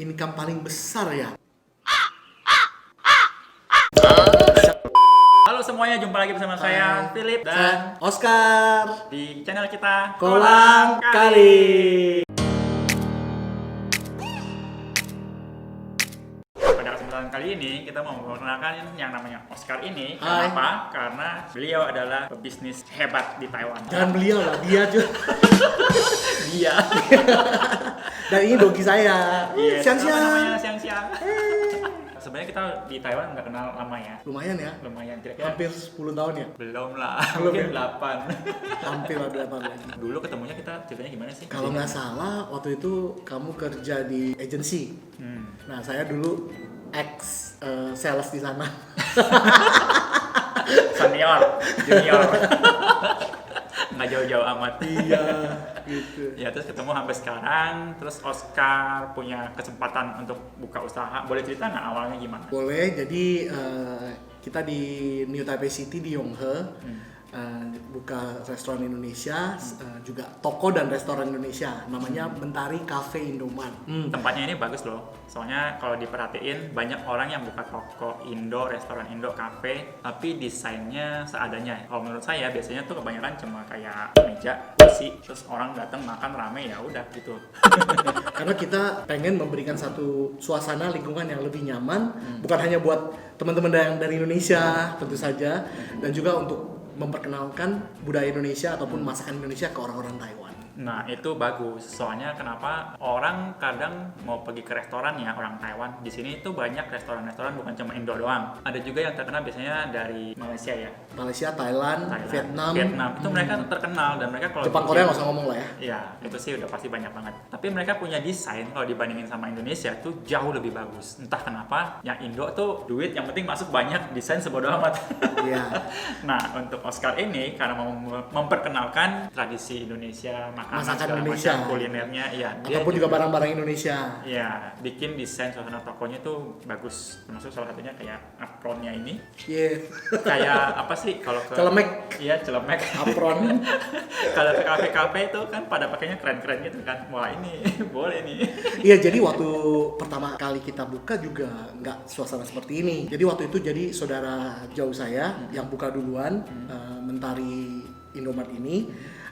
income paling besar ya. Halo semuanya, jumpa lagi bersama saya Philip dan Oscar di channel kita Kolang Kali. Pada kesempatan kali ini kita mau memperkenalkan yang namanya Oscar ini. Hai. Kenapa? Karena beliau adalah pebisnis hebat di Taiwan. Jangan beliau lah, dia juga. Dia. Dan ini dogi saya. Yes, Siang-siang. namanya siang-siang. Sebenarnya kita di Taiwan nggak kenal lama ya. Lumayan ya. Lumayan kira-kira. Hampir 10 tahun ya. Belum lah. Belum Mungkin ya? 8. Hampir lah 8 lagi. Dulu ketemunya kita ceritanya gimana sih? Kalau nggak salah waktu itu kamu kerja di agency. Nah, saya dulu ex sales di sana. Senior, junior. Nggak jauh-jauh amat. Iya, gitu. Ya terus ketemu sampai sekarang, terus Oscar punya kesempatan untuk buka usaha. Boleh cerita nggak awalnya gimana? Boleh, jadi kita di New Taipei City di Yonghe buka restoran Indonesia, juga toko dan restoran Indonesia, namanya Mentari Cafe Indoman. Tempatnya ini bagus loh, soalnya kalau diperhatiin banyak orang yang buka toko Indo, restoran Indo, cafe, tapi desainnya seadanya. Kalau menurut saya biasanya tuh kebanyakan cuma kayak meja, kursi, terus orang datang makan rame ya udah gitu. Karena kita pengen memberikan satu suasana lingkungan yang lebih nyaman, bukan hanya buat teman-teman yang dari Indonesia tentu saja, dan juga untuk memperkenalkan budaya Indonesia ataupun masakan Indonesia ke orang-orang Taiwan. Nah itu bagus, soalnya kenapa orang kadang mau pergi ke restoran ya, orang Taiwan. Di sini tuh banyak restoran-restoran bukan cuma Indo doang. Ada juga yang terkenal biasanya dari Malaysia ya. Malaysia, Thailand, Vietnam. Itu mereka terkenal dan mereka kalau Jepang, Korea nggak usah ngomong lah ya. Ya, itu sih udah pasti banyak banget. Tapi mereka punya desain kalau dibandingin sama Indonesia tuh jauh lebih bagus. Entah kenapa, yang Indo tuh duit yang penting masuk banyak, desain sebodoh amat. Iya. Nah, untuk Oscar ini karena mau memperkenalkan tradisi Indonesia, Masakan segala Indonesia. macam kulinernya, ya. Dia Ataupun juga barang-barang Indonesia. ya, bikin desain suasana tokonya tuh bagus. Termasuk salah satunya kayak apronnya ini. Iya. Kayak apa sih kalau ke Celemek. Iya, celemek. Apron. Kalau ke kafe-kafe itu kan pada pakainya keren-keren gitu kan. Wah, ini boleh nih. Iya, jadi waktu pertama kali kita buka juga nggak suasana seperti ini. Jadi waktu itu jadi saudara jauh saya yang buka duluan, Mentari Indomaret ini.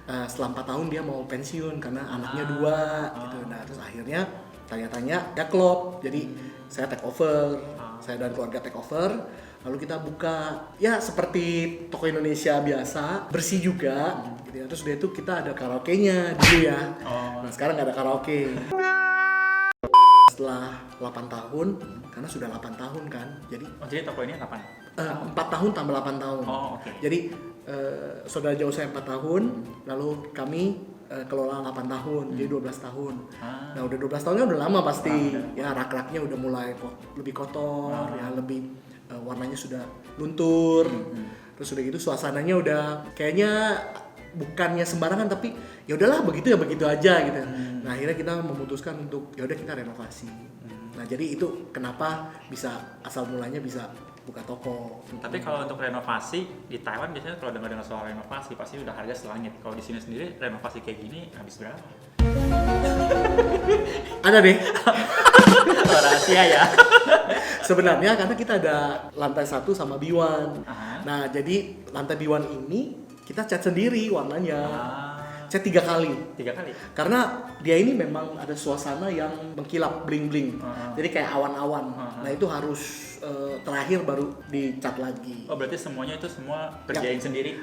Setelah 4 tahun dia mau pensiun karena anaknya 2 gitu. Nah, terus akhirnya tanya-tanya ya klop. Jadi saya take over, saya dan keluarga take over. Lalu kita buka ya seperti toko Indonesia biasa, bersih juga gitu ya. Terus udah itu kita ada karaoke-nya dulu ya. Nah, sekarang nggak ada karaoke. Setelah 8 tahun, karena sudah 8 tahun kan. Jadi Jadi toko ini 8? 4 tahun tambah 8 tahun. Oh, oke. Jadi saudara jauh saya 4 tahun, lalu kami kelola 8 tahun, jadi 12 tahun. Nah, udah 12 tahunnya udah lama pasti. Ya, rak-raknya udah mulai lebih kotor, ya lebih warnanya sudah luntur. Terus udah gitu suasananya udah kayaknya bukannya sembarangan, tapi ya udahlah begitu aja gitu. Nah, akhirnya kita memutuskan untuk ya udah kita renovasi. Nah, jadi itu kenapa bisa asal mulanya bisa buka toko. Tapi kalau untuk renovasi di Taiwan biasanya kalau dengar soal renovasi pasti udah harga selangit. Kalau di sini sendiri renovasi kayak gini habis berapa? Ada deh. Rahasia ya. Sebenarnya karena kita ada lantai 1 sama B1. Aha. Nah, jadi lantai B1 ini kita cat sendiri warnanya. Ah, Cat 3 kali. 3 kali. Karena dia ini memang ada suasana yang mengkilap bling-bling. Jadi kayak awan-awan. Nah, itu harus terakhir baru dicat lagi. Oh, berarti semuanya itu semua kerjain sendiri?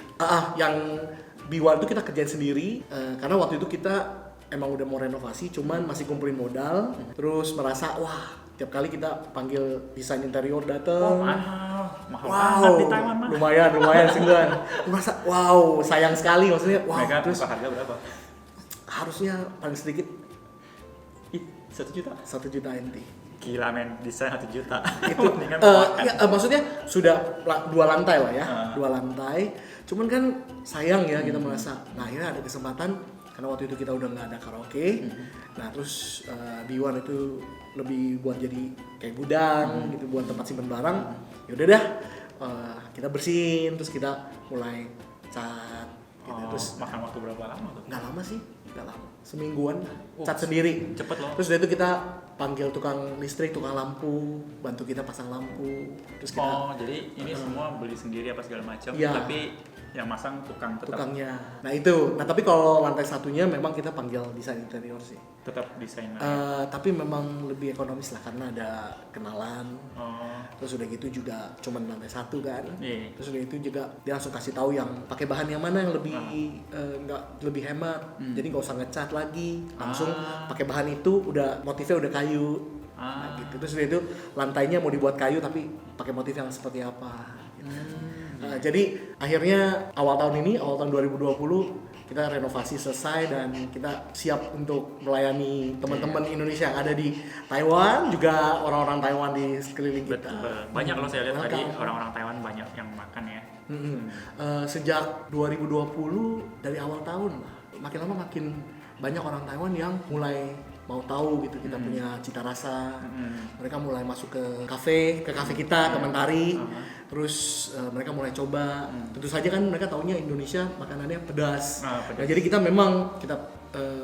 Yang B1 itu kita kerjain sendiri karena waktu itu kita emang udah mau renovasi, cuman masih kumpulin modal, terus merasa wah tiap kali kita panggil desain interior dateng, mahal banget di Taiwan mah. lumayan senggan. Merasa wow sayang sekali maksudnya. Wow, Mereka terus buka harga berapa? harusnya paling sedikit 1 juta. 1 juta NT. Gila men, desain 1 juta. Itu Mendingan maksudnya sudah 2 lantai lah ya, 2 lantai. Cuman kan sayang ya kita merasa. Nah, akhirnya ada kesempatan karena waktu itu kita udah nggak ada karaoke. Nah, terus B1 itu lebih buat jadi kayak gudang gitu, buat tempat simpen barang. Ya udah dah, kita bersihin, terus kita mulai cat gitu. Terus makan waktu berapa lama tuh? nggak lama sih, nggak lama, semingguan cat sendiri. Cepet loh. Terus dari itu kita panggil tukang listrik, tukang lampu, bantu kita pasang lampu. Terus kita Jadi ini semua beli sendiri apa segala macam, Iya. tapi yang masang tukang tetap tukangnya. Nah itu. Nah tapi kalau lantai satunya memang kita panggil desain interior sih. tetap desainer. Tapi memang lebih ekonomis lah karena ada kenalan. Oh, Terus udah gitu juga cuman lantai satu kan. iya. Terus udah itu juga dia langsung kasih tahu yang pakai bahan yang mana yang lebih nggak lebih hemat. Jadi nggak usah ngecat lagi, langsung pakai bahan itu udah motifnya udah kayu. Nah, gitu. Terus udah itu lantainya mau dibuat kayu tapi pakai motif yang seperti apa. Gitu. Jadi akhirnya awal tahun 2020 kita renovasi selesai dan kita siap untuk melayani teman-teman Indonesia yang ada di Taiwan, juga orang-orang Taiwan di sekeliling kita. Betul. Banyak loh saya lihat tadi Welcome. orang-orang Taiwan banyak yang makan ya. Sejak 2020 dari awal tahun lah, makin lama makin banyak orang Taiwan yang mulai mau tahu gitu kita punya cita rasa. Mereka mulai masuk ke kafe kita, ke Mentari. Terus mereka mulai coba. Tentu saja kan mereka taunya Indonesia makanannya pedas. Pedas. Nah, jadi kita memang kita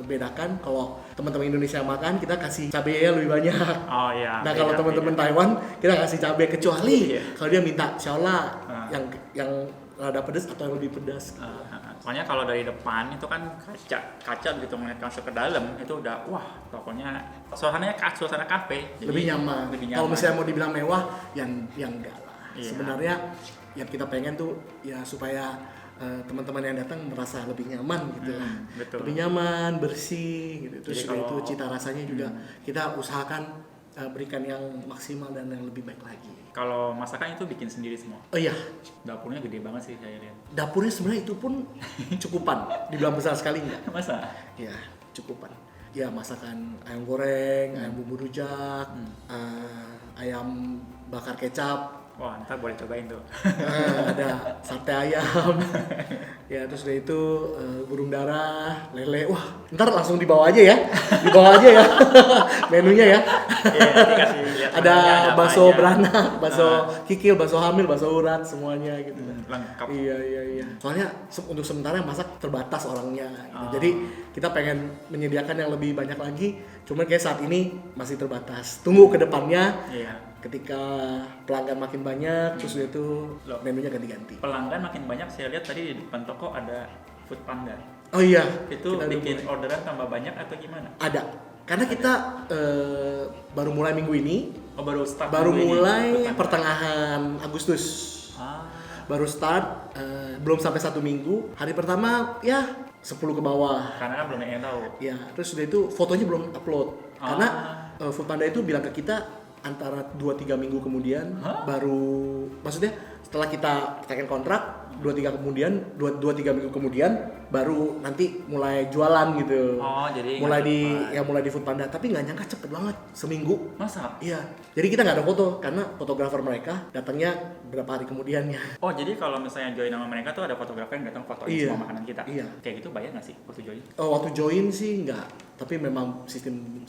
bedakan kalau teman-teman Indonesia makan kita kasih cabenya lebih banyak. Oh iya. Nah kalau beda, teman-teman beda. Taiwan kita kasih cabai kecuali Iya. kalau dia minta xiaola yang rada pedas atau yang lebih pedas. Soalnya kalau dari depan itu kan kaca gitu ngeliat masuk ke dalam itu udah wah pokoknya suasananya suasana kafe. Jadi Lebih nyaman. Kalau misalnya mau dibilang mewah, yang enggak lah. Iya. Sebenarnya yang kita pengen tuh ya supaya teman-teman yang datang merasa lebih nyaman gitu lah. betul. Lebih nyaman, bersih gitu. Terus Jadi udah itu kalau- cita rasanya juga kita usahakan berikan yang maksimal dan yang lebih baik lagi. Kalau masakan itu bikin sendiri semua. Oh iya, Dapurnya gede banget sih saya lihat. dapurnya sebenarnya itu pun cukupan. Dibilang besar sekali enggak? Masa? Ya, cukupan. Ya, masakan ayam goreng, ayam bumbu rujak, ayam bakar kecap, Wah, ntar boleh cobain tuh. ada sate ayam. Ya, terus udah itu burung darah, lele. Wah, ntar langsung dibawa aja ya. Dibawa aja ya menunya ya. Iya, nanti kasih lihat Ada menunya apa bakso aja. beranak, bakso kikil, bakso hamil, bakso urat, semuanya gitu. Lengkap. Iya. Soalnya untuk sementara yang masak terbatas orangnya. Gitu. Jadi kita pengen menyediakan yang lebih banyak lagi. Cuman kayak saat ini masih terbatas. Tunggu ke depannya. Iya. Ketika pelanggan makin banyak, terus itu Loh. menunya ganti-ganti. Pelanggan makin banyak saya lihat tadi di depan toko ada Food Panda. Oh iya. Itu kita udah bikin mulai. orderan tambah banyak atau gimana? Ada. Karena kita baru mulai minggu ini. Oh, baru start Baru dulu ini, Food mulai Panda. pertengahan Agustus. Ah, Baru start, belum sampai 1 minggu. Hari pertama ya 10 ke bawah. karena kan belum ada yang tahu. Ya, terus udah itu fotonya belum upload. Karena Foodpanda itu bilang ke kita antara 2-3 minggu kemudian baru, maksudnya setelah kita tekan kontrak 2-3 minggu kemudian baru nanti mulai jualan gitu. Oh, jadi mulai nggak mulai di Foodpanda, tapi nggak nyangka cepet banget, seminggu. Masa? Iya, jadi kita nggak ada foto karena fotografer mereka datangnya beberapa hari kemudiannya. Oh, jadi kalau misalnya join sama mereka tuh ada fotografer yang datang fotoin Iya. semua makanan kita. Iya. Kayak gitu bayar nggak sih waktu join? Waktu join sih nggak, tapi memang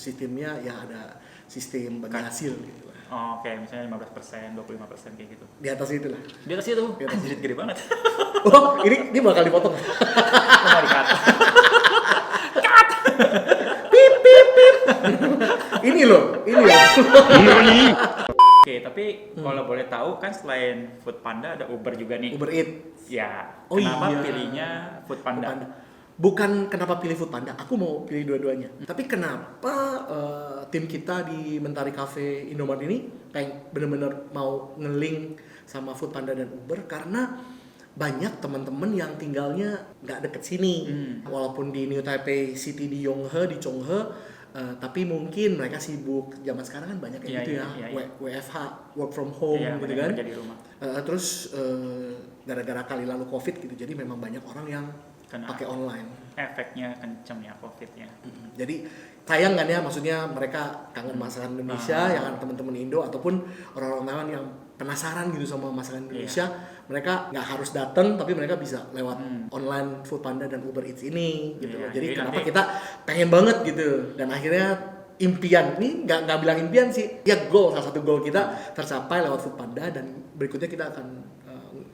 sistemnya ya ada sistem bagi hasil gitu lah. Oh, oke, misalnya 15%, 25% kayak gitu. Di atas itu lah. Di atas itu, Di atas anjir gede banget. Oh, ini bakal dipotong. Mau di-cut. Ini loh. Oke, tapi kalau boleh tahu kan selain Food Panda ada Uber juga nih. Uber Eats. Ya, Oh kenapa iya. pilihnya Food Panda? Foodpanda. Bukan kenapa pilih Foodpanda, aku mau pilih dua-duanya. Tapi kenapa tim kita di Mentari Cafe Indomaret ini bener-bener mau nge-link sama Foodpanda dan Uber karena banyak teman-teman yang tinggalnya nggak deket sini. Walaupun di New Taipei City di Yonghe, di Chonghe, tapi mungkin mereka sibuk. Zaman sekarang kan banyak kayak Iya, gitu ya, iya. WFH, work from home Iya, gitu banyak kan. kerja di rumah. Terus gara-gara kali lalu COVID gitu, jadi memang banyak orang yang Kena pakai online. efeknya kencem ya COVID-nya. Jadi sayang kan ya, maksudnya mereka kangen masakan Indonesia, yang teman-teman Indo ataupun orang-orang Taiwan yang penasaran gitu sama masakan Indonesia, mereka nggak harus datang, tapi mereka bisa lewat online Foodpanda dan Uber Eats ini gitu loh. Iya, Jadi jadi kenapa nanti- kita pengen banget gitu, dan akhirnya impian ini nggak bilang impian sih, ya goal, salah satu goal kita tercapai lewat Foodpanda, dan berikutnya kita akan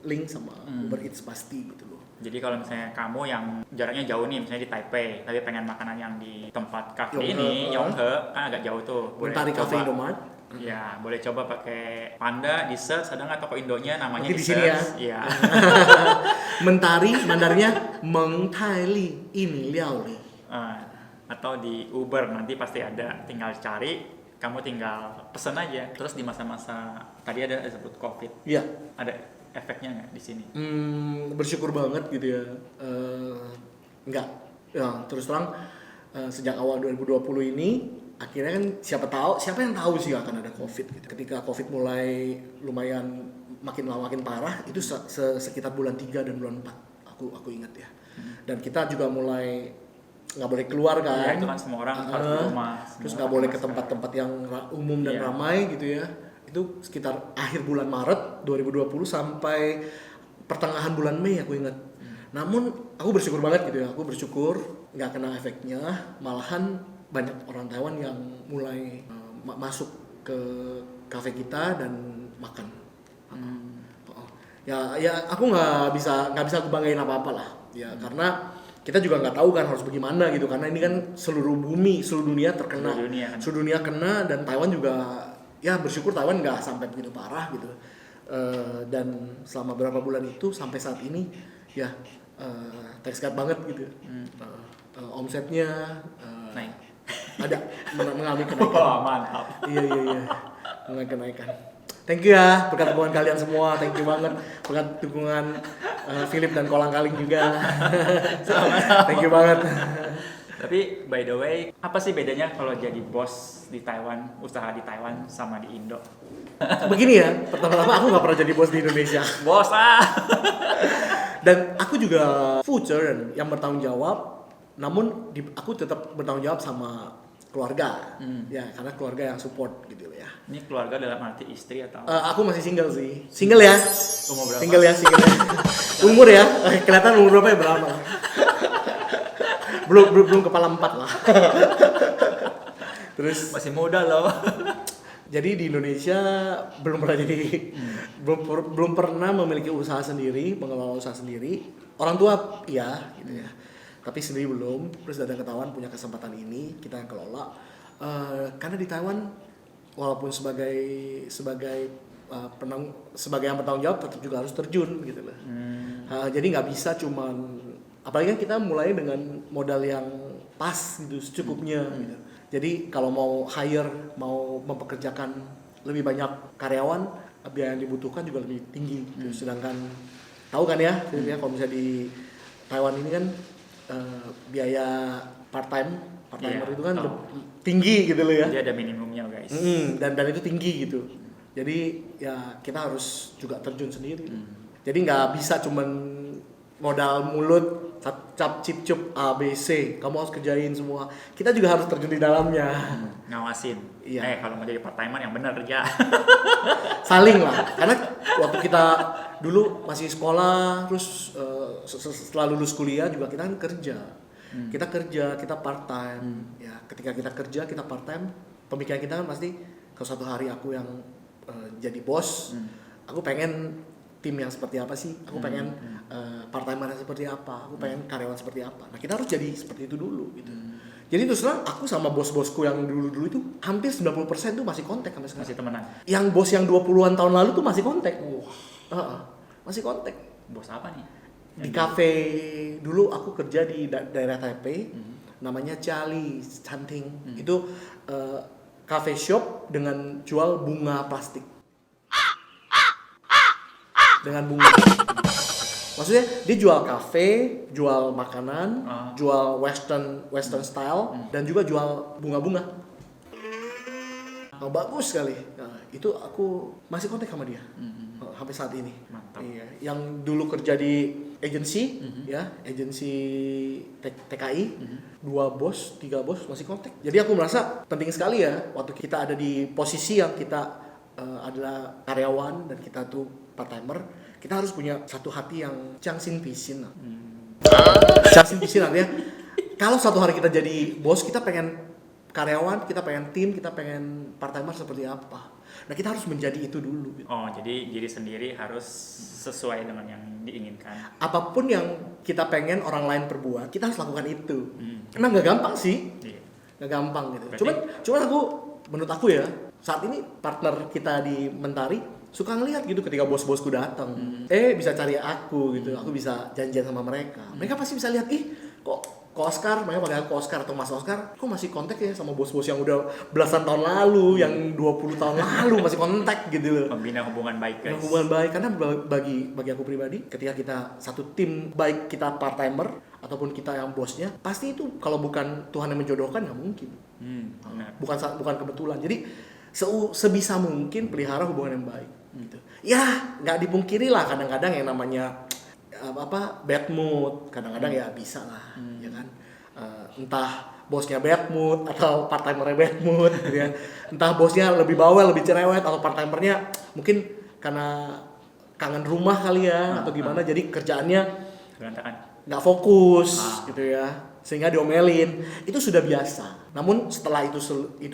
link sama Uber Eats pasti gitu loh. Jadi kalau misalnya kamu yang jaraknya jauh nih, misalnya di Taipei, tapi pengen makanan yang di tempat cafe Yonghe, ini, Yonghe, kan agak jauh tuh. Mentari Cafe Indomart. Ya, boleh coba pakai Panda di search, ada nggak toko Indonya namanya Mungkin di di sini ya. search. Iya. Mentari, mandarnya Meng Tai Li, ini liao li. Atau di Uber nanti pasti ada, tinggal cari, kamu tinggal pesen aja. Terus di masa-masa tadi ada sebut COVID, Iya. ada efeknya nggak di sini? Bersyukur banget gitu ya. Enggak. Ya, terus terang sejak awal 2020 ini akhirnya kan siapa yang tahu sih akan ada COVID gitu. Ketika COVID mulai lumayan makin lama makin parah itu sekitar bulan 3 dan bulan 4 aku ingat ya. Dan kita juga mulai nggak boleh keluar kan. Ya, itu kan semua orang harus di rumah. Terus nggak boleh ke tempat-tempat yang umum dan ramai gitu ya. Itu sekitar akhir bulan Maret 2020 sampai pertengahan bulan Mei aku ingat. Namun aku bersyukur banget gitu ya. Aku bersyukur nggak kena efeknya. Malahan banyak orang Taiwan yang mulai masuk ke kafe kita dan makan. Ya aku nggak bisa aku banggain apa-apa lah. Ya karena kita juga nggak tahu kan harus bagaimana gitu, karena ini kan seluruh dunia terkena, seluruh dunia kena, dan Taiwan juga ya bersyukur Taiwan nggak sampai begitu parah gitu. Dan selama beberapa bulan itu sampai saat ini ya thanks God banget gitu. Omsetnya naik. Ada mengalami kenaikan. Oh, mantap. Iya mengalami kenaikan. Thank you ya berkat dukungan kalian semua, thank you banget berkat dukungan Philip dan Kolang Kaling juga. Thank you banget. Tapi by the way, apa sih bedanya kalau jadi bos di Taiwan, usaha di Taiwan sama di Indo? Begini ya, pertama-tama aku nggak pernah jadi bos di Indonesia. Bos Dan aku juga future yang bertanggung jawab, namun aku tetap bertanggung jawab sama keluarga, ya karena keluarga yang support gitu ya. Ini keluarga dalam arti istri atau? Aku masih single sih, single ya. Umur berapa? Single ya. Umur ya, kelihatan umur berapa ya berapa? belum kepala 4 lah. Terus masih muda loh. Jadi di Indonesia belum pernah memiliki usaha sendiri, mengelola usaha sendiri. Orang tua iya gitu ya. Tapi sendiri belum. Terus datang ke Taiwan punya kesempatan ini, kita yang kelola. Karena di Taiwan walaupun sebagai yang bertanggung jawab tetap juga harus terjun gitu loh. Jadi nggak bisa cuman, apalagi kan kita mulai dengan modal yang pas gitu, secukupnya gitu. Jadi kalau mau hire, mau mempekerjakan lebih banyak karyawan, biaya yang dibutuhkan juga lebih tinggi gitu. Sedangkan tahu kan ya, kalau misalnya di Taiwan ini kan biaya part-timer itu kan tinggi gitu loh ya. Dia ada minimumnya guys. Dan itu tinggi gitu. Jadi ya kita harus juga terjun sendiri. Jadi nggak bisa cuman modal mulut, cap cip cup ABC, kamu harus kerjain semua. Kita juga harus terjun di dalamnya. Ngawasin. Iya. Kalau mau jadi part-timer yang benar kerja. Saling lah. Karena waktu kita dulu masih sekolah, terus setelah lulus kuliah juga kita kan kerja. Kita part time. Ya, ketika kita kerja, kita part time, pemikiran kita kan pasti kalau suatu hari aku yang jadi bos, aku pengen tim yang seperti apa sih? Aku pengen part-timer seperti apa? Aku pengen karyawan seperti apa? Nah, kita harus jadi seperti itu dulu gitu. Jadi terus terang aku sama bos-bosku yang dulu-dulu itu hampir 90% tuh masih kontak sampai sekarang. Masih temenan. Yang bos yang 20-an tahun lalu tuh masih kontak. Masih kontak. Bos apa nih? Di kafe dulu aku kerja di daerah Taipei. Namanya Charlie Chanting. Itu cafe shop dengan jual bunga plastik. Dengan bunga. Maksudnya dia jual kafe, jual makanan, jual western style, dan juga jual bunga-bunga. Bagus sekali. Nah, itu aku masih kontak sama dia sampai saat ini. Mantap. Iya. Yang dulu kerja di agensi, ya, agensi TKI, 2 bos, 3 bos masih kontak. Jadi aku merasa penting sekali ya waktu kita ada di posisi yang kita adalah karyawan dan kita tuh part-timer, kita harus punya satu hati yang Changsin Pisin. Changsin Pisin artinya kalau suatu hari kita jadi bos, kita pengen karyawan, kita pengen tim, kita pengen part-timer seperti apa. Nah kita harus menjadi itu dulu gitu. Oh, jadi diri sendiri harus sesuai dengan yang diinginkan. Apapun yang kita pengen orang lain perbuat, kita harus lakukan itu. Emang nggak gampang sih, Iya. nggak gampang gitu. Berarti- Cuman menurut aku ya, saat ini partner kita di Mentari suka ngelihat gitu ketika bos-bosku datang, bisa cari aku gitu, aku bisa janjian sama mereka. Mereka pasti bisa lihat, kok Oscar, mereka panggil aku Oscar atau Mas Oscar, kok masih kontak ya sama bos-bos yang udah belasan tahun lalu, yang 20 tahun lalu masih kontak gitu loh. Membina hubungan baik, guys. Hubungan baik, karena bagi aku pribadi, ketika kita satu tim, baik kita part timer ataupun kita yang bosnya, pasti itu kalau bukan Tuhan yang menjodohkan nggak mungkin. Benar. Bukan kebetulan. Jadi sebisa mungkin pelihara hubungan yang baik. Gitu. Ya nggak dipungkiri lah kadang-kadang yang namanya bad mood, kadang-kadang ya bisa lah, ya kan. Entah bosnya bad mood atau part timernya bad mood, gitu ya. Entah bosnya lebih bawel, lebih cerewet, atau part timernya mungkin karena kangen rumah kali ya, atau gimana, jadi kerjaannya Berantakan. nggak fokus gitu ya, sehingga diomelin. Itu sudah biasa. Namun setelah itu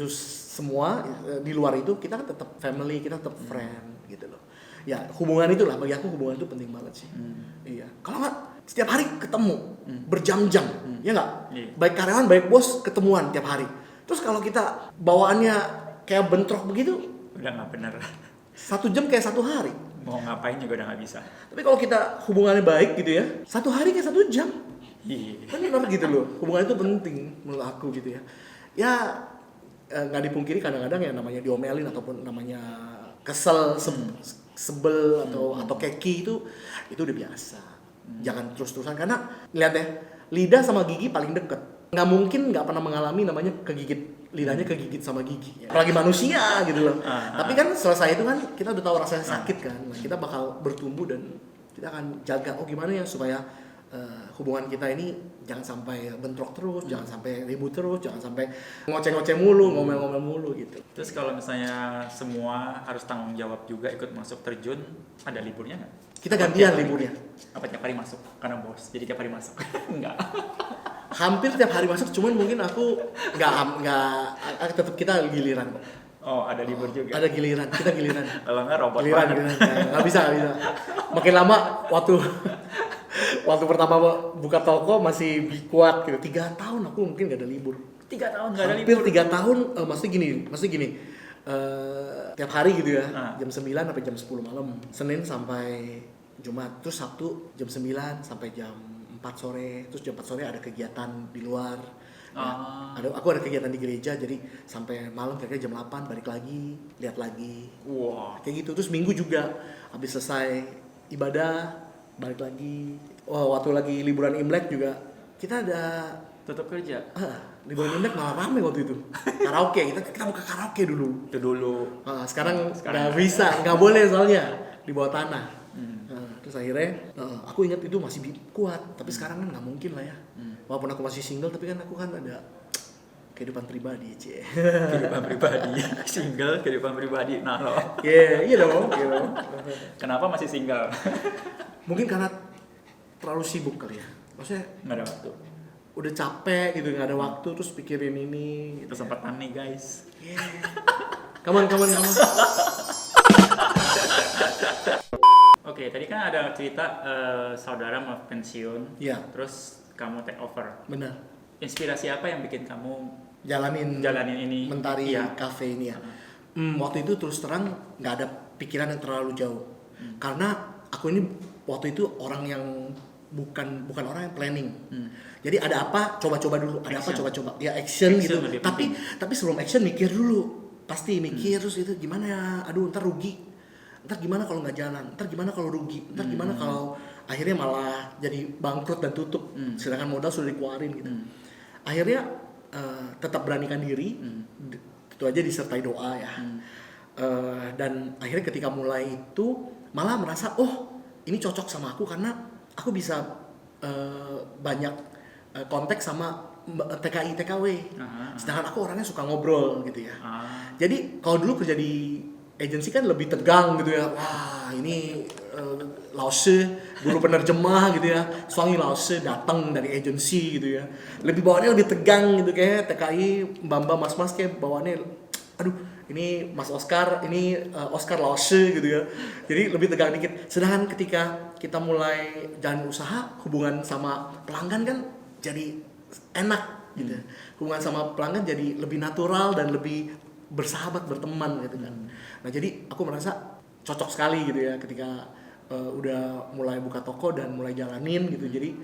semua, di luar itu kita kan tetap family, kita tetap friend gitu loh. Ya hubungan itulah, bagi aku hubungan itu penting banget sih. Iya. Kalau nggak setiap hari ketemu berjam-jam, ya nggak? Iya. Baik karyawan baik bos ketemuan tiap hari. Terus kalau kita bawaannya kayak bentrok begitu, Udah nggak bener. 1 jam kayak 1 hari. Mau ngapain juga udah nggak bisa. Tapi kalau kita hubungannya baik gitu ya, 1 hari kayak 1 jam. Iya. Benar gitu loh, hubungan itu penting menurut aku gitu ya. Ya nggak dipungkiri kadang-kadang ya namanya diomelin ataupun namanya kesel, sebel atau keki itu udah biasa. Jangan terus-terusan, karena lihat deh, lidah sama gigi paling deket. Nggak mungkin nggak pernah mengalami namanya lidahnya kegigit sama gigi. Apalagi manusia gitu loh. Tapi kan selesai itu kan kita udah tahu rasanya sakit kan. Nah, kita bakal bertumbuh dan kita akan jaga gimana ya supaya hubungan kita ini jangan sampai bentrok terus, jangan sampai ribut terus, jangan sampai ngoceh-ngoceh mulu, ngomel-ngomel mulu gitu. Terus kalau misalnya semua harus tanggung jawab juga ikut masuk terjun, ada liburnya nggak? Kita gantian liburnya. Apa tiap hari masuk? Karena bos, jadi tiap hari masuk. Enggak. Hampir tiap hari masuk, cuman mungkin aku nggak tetap kita giliran. Oh, ada libur juga. Ada giliran, kita giliran. Kalau nggak robot Giliran. Nggak bisa. Makin lama waktu pertama buka toko masih kuat gitu. 3 tahun aku mungkin nggak ada libur. 3 tahun nggak ada Hampir libur. 3 tahun, maksudnya gini. Tiap hari gitu ya, jam 9 sampai jam 10 malam, Senin sampai Jumat, terus Sabtu jam 9 sampai jam 4 sore, terus jam 4 sore ada kegiatan di luar. Aku ada kegiatan di gereja, jadi sampai malam kira-kira jam 8 balik lagi, lihat lagi. Wah. Kayak gitu. Terus Minggu juga habis selesai ibadah balik lagi. Waktu lagi liburan Imlek juga kita ada Tetap kerja. liburan Imlek malah rame waktu itu. Karaoke, kita buka karaoke dulu. Itu dulu. Sekarang nggak bisa, nggak boleh soalnya di bawah tanah. Terus akhirnya aku ingat itu masih kuat, tapi sekarang kan nggak mungkin lah ya. Walaupun aku masih single, tapi kan aku kan ada kehidupan pribadi, Kehidupan pribadi. Single, kehidupan pribadi. Nah lo. Iya dong. Kenapa masih single? Mungkin karena terlalu sibuk kali ya. Maksudnya Nggak ada waktu. udah capek gitu, nggak ada waktu, terus pikirin ini. Gitu. Kesempatan nih guys. Come on. Oke, tadi kan ada cerita saudara mau pensiun. Iya. Terus kamu take over. Benar. Inspirasi apa yang bikin kamu Jalanin ini? Mentari Iya. Cafe ini ya. Waktu itu terus terang nggak ada pikiran yang terlalu jauh. Karena aku ini waktu itu orang yang bukan orang yang planning. Jadi ada apa coba-coba dulu, ada Action. apa coba-coba. Ya action gitu. lebih Tapi sebelum action mikir dulu. Pasti mikir terus itu gimana ya? Aduh, ntar rugi. Ntar gimana kalau nggak jalan? Ntar gimana kalau rugi? Ntar gimana kalau akhirnya malah jadi bangkrut dan tutup. Sedangkan modal sudah dikeluarin gitu. Akhirnya tetap beranikan diri. Itu aja disertai doa ya. Dan akhirnya ketika mulai itu malah merasa ini cocok sama aku karena aku bisa banyak kontak sama TKI TKW. Sedangkan aku orangnya suka ngobrol gitu ya. Jadi kalau dulu kerja di agensi kan lebih tegang gitu ya. Wah, ini Lause, guru penerjemah gitu ya. Suami Lause datang dari agensi gitu ya. Lebih bawaannya lebih tegang gitu kayak TKI, mbak-mbak mas-mas kayak bawaannya aduh, ini Mas Oscar, ini Oscar Laoshi gitu ya. Jadi lebih tegang dikit. Sedangkan ketika kita mulai jalan usaha, hubungan sama pelanggan kan jadi enak gitu. Hubungan sama pelanggan jadi lebih natural dan lebih bersahabat, berteman gitu kan. Nah, jadi aku merasa cocok sekali gitu ya ketika udah mulai buka toko dan mulai jalanin gitu. Jadi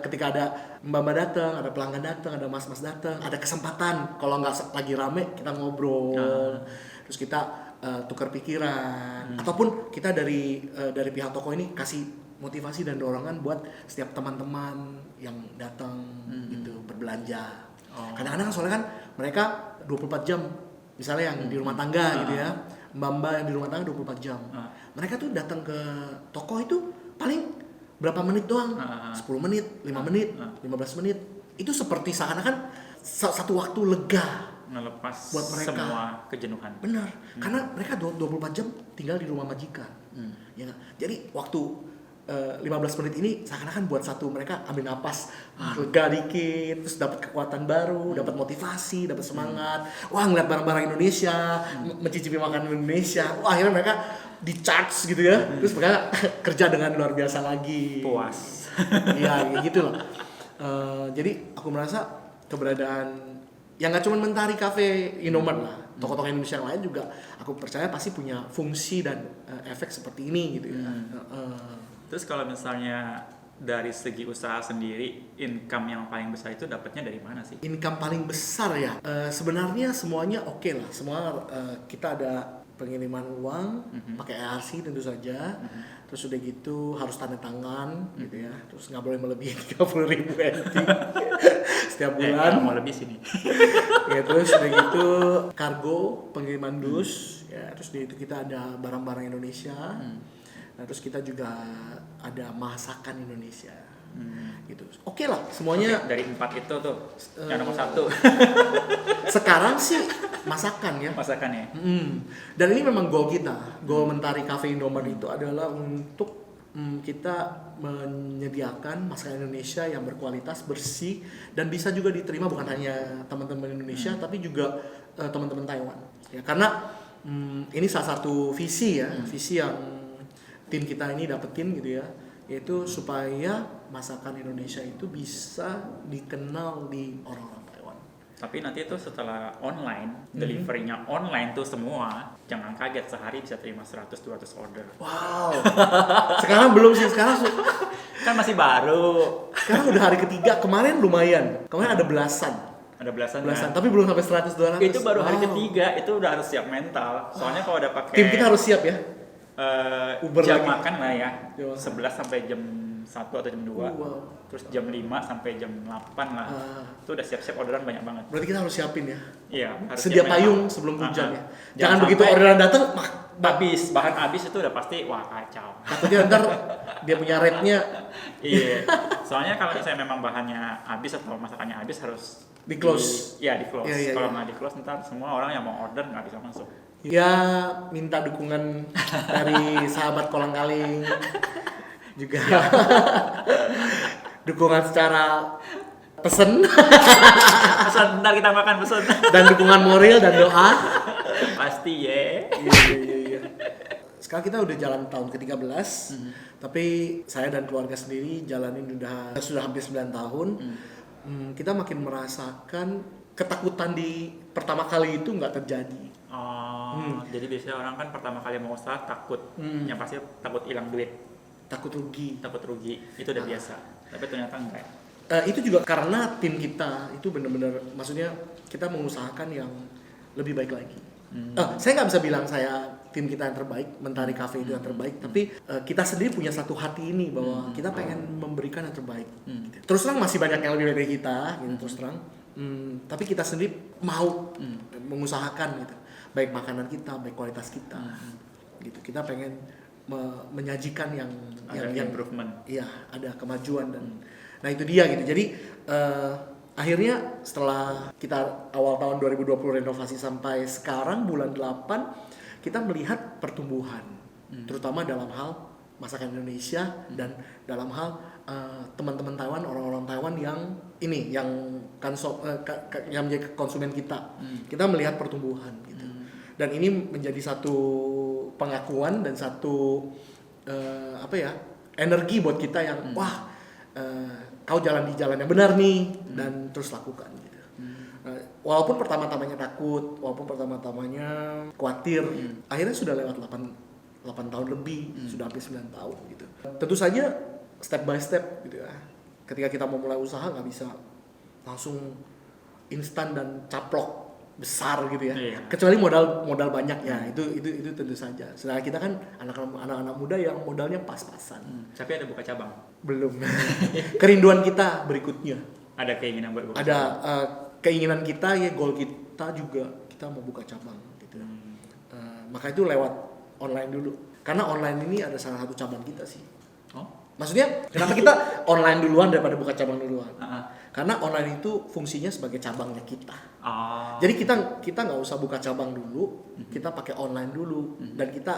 ketika ada mbak-mbak datang, ada pelanggan datang, ada mas-mas datang, ada kesempatan kalau nggak lagi rame kita ngobrol, terus kita tukar pikiran, ataupun kita dari pihak toko ini kasih motivasi dan dorongan buat setiap teman-teman yang datang gitu berbelanja. Kadang-kadang soalnya kan mereka 24 jam, misalnya yang di rumah tangga gitu ya, mbak-mbak yang di rumah tangga 24 jam. Mereka tuh datang ke toko itu paling berapa menit doang, 10 menit, 5 menit, 15 menit. Itu seperti seakan-akan satu waktu lega ngelepas buat mereka semua kejenuhan. Benar, karena mereka 24 jam tinggal di rumah majikan. Ya, jadi waktu 15 menit ini seakan-akan buat mereka ambil napas, lega dikit, terus dapat kekuatan baru, dapat motivasi, dapat semangat. Wah, ngeliat barang-barang Indonesia, mencicipi makanan Indonesia. Wah, akhirnya mereka di charge gitu ya. Terus mereka kerja dengan luar biasa lagi. Puas. Iya, kayak gitu loh. Jadi aku merasa keberadaan yang nggak cuma Mentari Cafe Indomart lah, toko-toko Indonesia yang lain juga aku percaya pasti punya fungsi dan efek seperti ini gitu ya. Terus kalau misalnya dari segi usaha sendiri, income yang paling besar itu dapatnya dari mana sih? Income paling besar ya, sebenarnya semuanya oke lah, semua kita ada pengiriman uang pakai ARC tentu saja, terus udah gitu harus tanda tangan gitu ya, terus nggak boleh melebihi 30.000 NT setiap bulan. Mau lebih sini. Ya, terus udah gitu kargo, pengiriman dus, ya, terus di itu kita ada barang-barang Indonesia. Nah, terus kita juga ada masakan Indonesia, gitu. Oke lah, semuanya. Dari 4 itu tuh, yang nomor 1. Sekarang sih masakan ya. Masakan ya. Dan ini memang goal kita, goal Mentari Cafe Indomart itu adalah untuk kita menyediakan masakan Indonesia yang berkualitas, bersih, dan bisa juga diterima bukan hanya teman-teman Indonesia, tapi juga teman-teman Taiwan. Ya, karena ini salah satu visi ya, visi yang tim kita ini dapetin gitu ya, yaitu supaya masakan Indonesia itu bisa dikenal di orang-orang Taiwan. Tapi nanti itu setelah online, delivery-nya online tuh semua, jangan kaget sehari bisa terima 100-200 order. Wow. Sekarang belum sih, sekarang Kan masih baru. sekarang udah hari ketiga, kemarin lumayan. Kemarin ada belasan. Ada belasan, Tapi belum sampai 100-200. Itu baru hari ketiga, itu udah harus siap mental. Soalnya kalau udah pakai Tim kita harus siap ya. Uber jam lagi. makan lah ya, Jam 11 sampai jam 1 atau jam 2. Wow. Terus jam 5 sampai jam 8 lah. Itu udah siap-siap orderan banyak banget. Berarti kita harus siapin ya. Iya, harus Sedia siap payung mental. sebelum hujan ya. Jangan Jangan begitu sampai orderan datang, bahan habis itu udah pasti wah kacau. takutnya ntar dia punya rate-nya Iya. Soalnya kalau misalnya memang bahannya habis atau masakannya habis harus di close. Iya, di close. Iya, Kalau iya. nggak di close ntar semua orang yang mau order nggak bisa masuk. Ya, minta dukungan dari sahabat Kolang Kaling juga. Dukungan secara pesen Pesan, ntar kita makan pesan. dan dukungan moral dan doa. Pasti ya. Iya. Sekarang kita udah jalan tahun ke-13, tapi saya dan keluarga sendiri jalanin sudah hampir 9 tahun. Kita makin merasakan ketakutan di pertama kali itu nggak terjadi. Jadi biasanya orang kan pertama kali mau usaha takut, yang pasti takut hilang duit, Takut rugi. itu udah biasa. Tapi ternyata enggak. Itu juga karena tim kita itu benar-benar, maksudnya kita mengusahakan yang lebih baik lagi. Saya nggak bisa bilang tim kita yang terbaik, Mentari Cafe itu yang terbaik, tapi kita sendiri punya satu hati ini bahwa kita pengen memberikan yang terbaik. Terus terang masih banyak yang lebih baik dari kita, gitu, terus terang. Tapi kita sendiri mau mengusahakan gitu, baik makanan kita, baik kualitas kita, gitu. Kita pengen menyajikan yang improvement. Iya, ada kemajuan dan nah itu dia gitu. Jadi akhirnya setelah kita awal tahun 2020 renovasi sampai sekarang bulan 8 kita melihat pertumbuhan, terutama dalam hal masakan Indonesia dan dalam hal teman-teman Taiwan, orang-orang Taiwan yang menjadi konsumen kita. Kita melihat pertumbuhan gitu. Dan ini menjadi satu pengakuan dan satu energi buat kita yang wah, kau jalan di jalan yang benar nih, dan terus lakukan gitu. Walaupun pertama-tamanya takut, walaupun pertama-tamanya khawatir, akhirnya sudah lewat 8 tahun lebih, sudah hampir 9 tahun gitu. Tentu saja step by step gitu ya. Ketika kita mau mulai usaha nggak bisa langsung instan dan caplok besar gitu ya. Iya. Kecuali modal banyak ya, itu tentu saja. Sedangkan kita kan anak-anak muda yang modalnya pas-pasan. Tapi ada buka cabang. Belum. Kerinduan kita berikutnya. Ada keinginan buat buka Ada cabang. keinginan kita ya, goal kita juga kita mau buka cabang gitu. Maka itu lewat online dulu. Karena online ini ada salah satu cabang kita sih. Oh? Maksudnya kenapa kita online duluan daripada buka cabang duluan? Uh-huh. Karena online itu fungsinya sebagai cabangnya kita. Oh. Jadi kita nggak usah buka cabang dulu, kita pakai online dulu, dan kita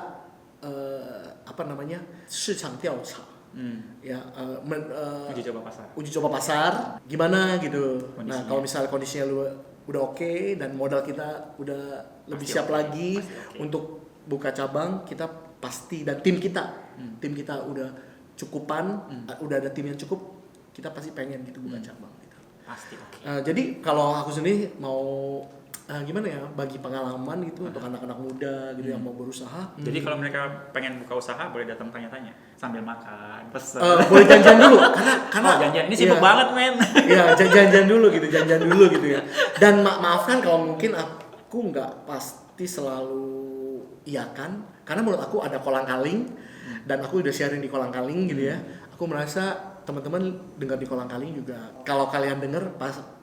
市场调查, ya Uji coba pasar. uji coba pasar gimana gitu. Kondisinya. Nah kalau misalnya kondisinya udah oke dan modal kita udah lebih Pasti siap oke, lagi pasti oke. untuk buka cabang, kita pasti, dan tim kita udah cukupan, udah ada tim yang cukup, kita pasti pengen gitu buka cabang gitu. Pasti oke. Jadi kalau aku sendiri mau gimana ya, bagi pengalaman gitu untuk anak-anak muda gitu yang mau berusaha. Jadi kalau mereka pengen buka usaha boleh datang tanya-tanya sambil makan, pesen. Boleh janjian dulu karena janjian ini sibuk banget men. Iya, janjian dulu gitu ya. Dan maafkan kalau mungkin aku nggak pasti selalu iyakan, karena menurut aku ada kolang-kaling dan aku udah sharing di kolang-kaling gitu ya. Aku merasa teman-teman dengar di kolang-kaling juga, kalau kalian dengar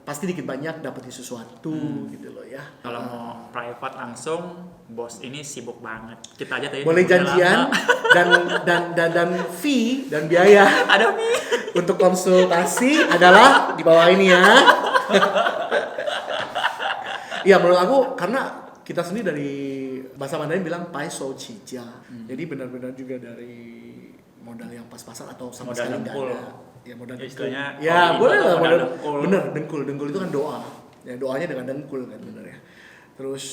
pasti dikit banyak dapetin sesuatu gitu loh ya. Kalau mau private langsung, bos ini sibuk banget. Kita aja tadi Boleh janjian dan fee dan biaya ada nih. untuk konsultasi adalah di bawah ini ya. Iya, menurut aku karena kita sendiri dari bahasa Mandarin bilang pai shou qi jia. Jadi benar-benar juga dari modal yang pas-pasan atau sama Modal sekali nggak dengkul. ada. Ya modal Ya, dengkul. istilahnya Ya kalau boleh ibadah lah modal modal dengkul. bener, dengkul itu kan doa. Ya doanya dengan dengkul kan bener ya. Terus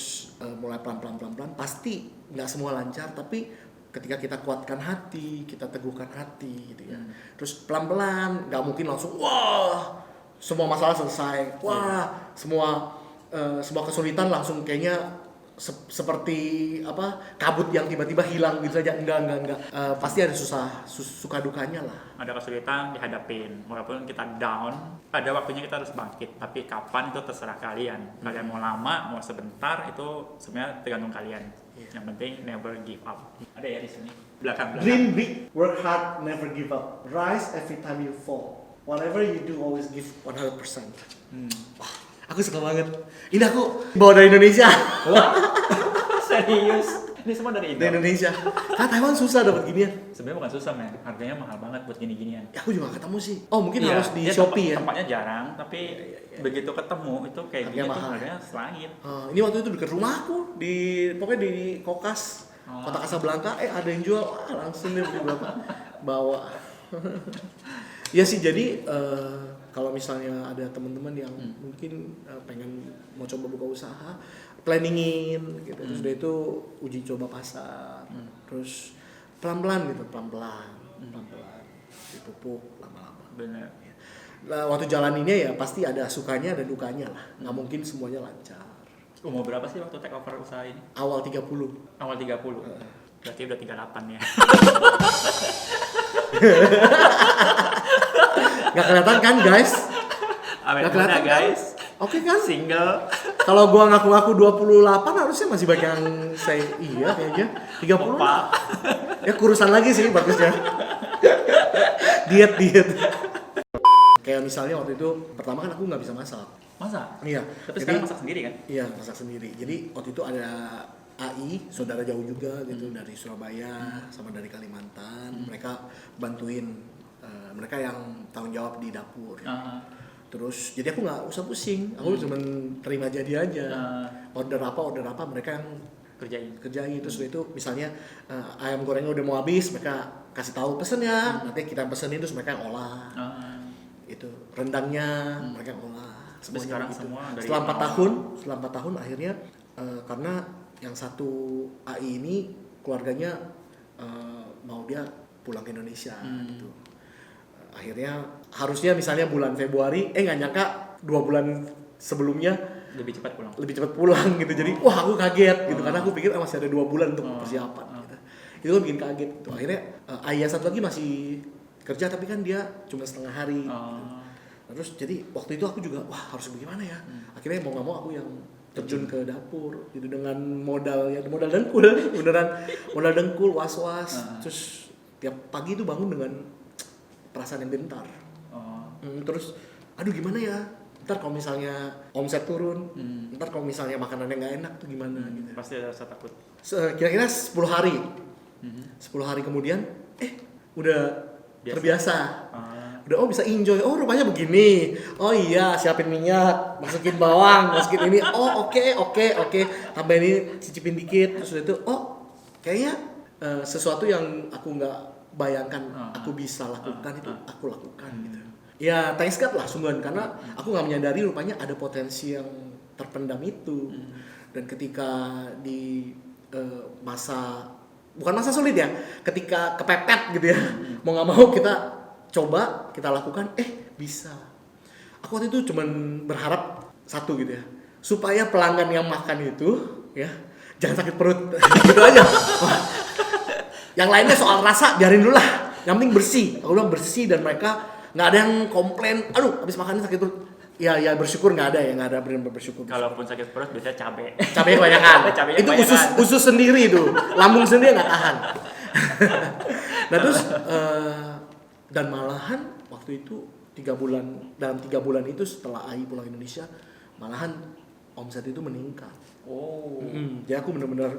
mulai pelan-pelan pasti nggak semua lancar, tapi ketika kita kuatkan hati, kita teguhkan hati gitu ya. Terus pelan-pelan, nggak mungkin langsung wah semua masalah selesai. Wah, semua kesulitan langsung kayaknya seperti kabut yang tiba-tiba hilang gitu saja. Enggak. Pasti ada suka dukanya lah. Ada kesulitan dihadapin, walaupun kita down, pada waktunya kita harus bangkit. Tapi kapan itu terserah kalian. Kalian mau lama, mau sebentar, itu sebenarnya tergantung kalian. Yang penting never give up. Ada ya di sini belakang. Dream big, work hard, never give up. Rise every time you fall. Whatever you do, always give 100%. Wah, aku suka banget. Ini aku bawa dari Indonesia. Wah, serius? Ini semua dari Indo. Dari Indonesia. Karena Taiwan susah dapat ginian. Sebenarnya bukan susah men, harganya mahal banget buat gini-ginian. Ya, aku juga gak ketemu sih. Oh mungkin Iya, harus di dia Shopee ya. Tempatnya jarang, tapi begitu ketemu itu kayak Harganya gini tuh mahal. harganya selangit. Ini waktu itu dekat rumahku pokoknya di Kokas, Kota Kasablanka. Ada yang jual, langsung deh beli berapa bawa. Ya sih, jadi kalau misalnya ada teman-teman yang mungkin pengen mau coba buka usaha, planningin gitu. Terus udah itu uji coba pasar. Terus pelan-pelan dipupuk lama-lama. Bener. Nah, waktu jalaninnya ya pasti ada sukanya dan dukanya lah. Nggak mungkin semuanya lancar. Umur berapa sih waktu take over usaha ini? Awal 30. Awal 30. Berarti udah 38 ya. Nggak kelihatan kan guys? Awet Nggak muda kelihatan guys. Oke kan? Single. Kalau gua ngaku-ngaku 28 harusnya masih banyak yang say iya kayaknya. 30. Opa. Ya kurusan lagi sih bagusnya. Diet. Kayak misalnya waktu itu pertama kan aku nggak bisa masak. Masa? Iya. Tapi Jadi- sekarang masak sendiri kan? Iya, masak sendiri. Jadi waktu itu ada AI, saudara jauh juga gitu dari Surabaya sama dari Kalimantan. Mereka bantuin, mereka yang tanggung jawab di dapur. Terus jadi aku nggak usah pusing, aku cuma terima jadi aja. Order apa mereka yang kerjain. Terus itu misalnya ayam gorengnya udah mau habis, mereka kasih tahu pesen ya. Nanti kita pesenin terus mereka yang olah. Itu rendangnya mereka yang olah. Sekarang Begitu. semua dari Setelah 4 tahun akhirnya karena yang satu AI ini keluarganya mau dia pulang ke Indonesia gitu. Akhirnya harusnya misalnya bulan Februari, nggak nyangka 2 bulan sebelumnya Lebih cepat pulang gitu. Jadi wah aku kaget gitu karena aku pikir masih ada 2 bulan untuk persiapan gitu. Itu kan bikin kaget gitu. Akhirnya ayah satu lagi masih kerja tapi kan dia cuma setengah hari gitu. Terus jadi waktu itu aku juga wah harus bagaimana ya. Akhirnya mau nggak mau aku yang terjun ke dapur gitu dengan modal dengkul beneran modal dengkul was-was. Terus tiap pagi itu bangun dengan perasaan yang gentar. Terus aduh gimana ya, ntar kalau misalnya omset turun, ntar kalau misalnya makanannya nggak enak tuh gimana gitu. Pasti ada rasa takut. Kira-kira 10 hari 10 hari kemudian udah terbiasa. Udah bisa enjoy, rupanya begini, iya siapin minyak, masukin bawang, masukin ini, oke, tambah ini cicipin dikit, terus itu kayaknya sesuatu yang aku nggak bayangkan aku bisa lakukan itu aku lakukan gitu. Ya thanks God lah sungguhan karena aku nggak menyadari rupanya ada potensi yang terpendam itu. Dan ketika di bukan masa sulit ya, ketika kepepet gitu ya, mau nggak mau kita coba, kita lakukan, bisa. Aku waktu itu cuman berharap satu gitu ya, supaya pelanggan yang makan itu ya jangan sakit perut gitu aja. Wah, yang lainnya soal rasa biarin dulu lah, yang penting bersih. Aku bilang bersih dan mereka nggak ada yang komplain, aduh habis makannya sakit perut. Ya bersyukur nggak ada benar-benar bersyukur. Kalaupun sakit perut biasanya cabai kebanyakan. Itu usus sendiri itu, lambung sendiri nggak tahan. Nah terus dan malahan waktu itu dalam 3 bulan itu setelah AI pulang Indonesia, malahan omset itu meningkat. Jadi aku benar-benar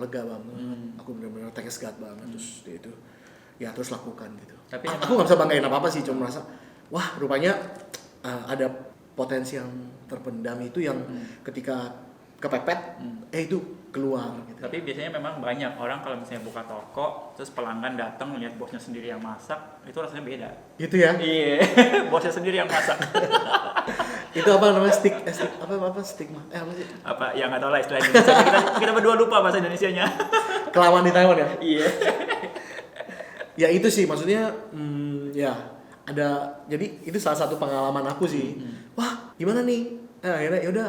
lega banget. Aku benar-benar thanks God banget. Terus itu ya terus lakukan gitu. Tapi aku nggak bisa banggain apa sih, cuma merasa wah rupanya ada potensi yang terpendam itu yang ketika kepepet itu keluar gitu. Tapi biasanya memang banyak orang kalau misalnya buka toko terus pelanggan datang lihat bosnya sendiri yang masak, itu rasanya beda. Gitu ya? Iya, bosnya sendiri yang masak. Itu apa namanya stigma? Apa sih? Apa yang nggak tahu lah istilah Indonesia. Kita berdua lupa bahasa Indonesianya. Kelamaan di Taiwan ya? Iya. Ya itu sih maksudnya ya ada, jadi itu salah satu pengalaman aku sih. Wah gimana nih? Akhirnya yaudah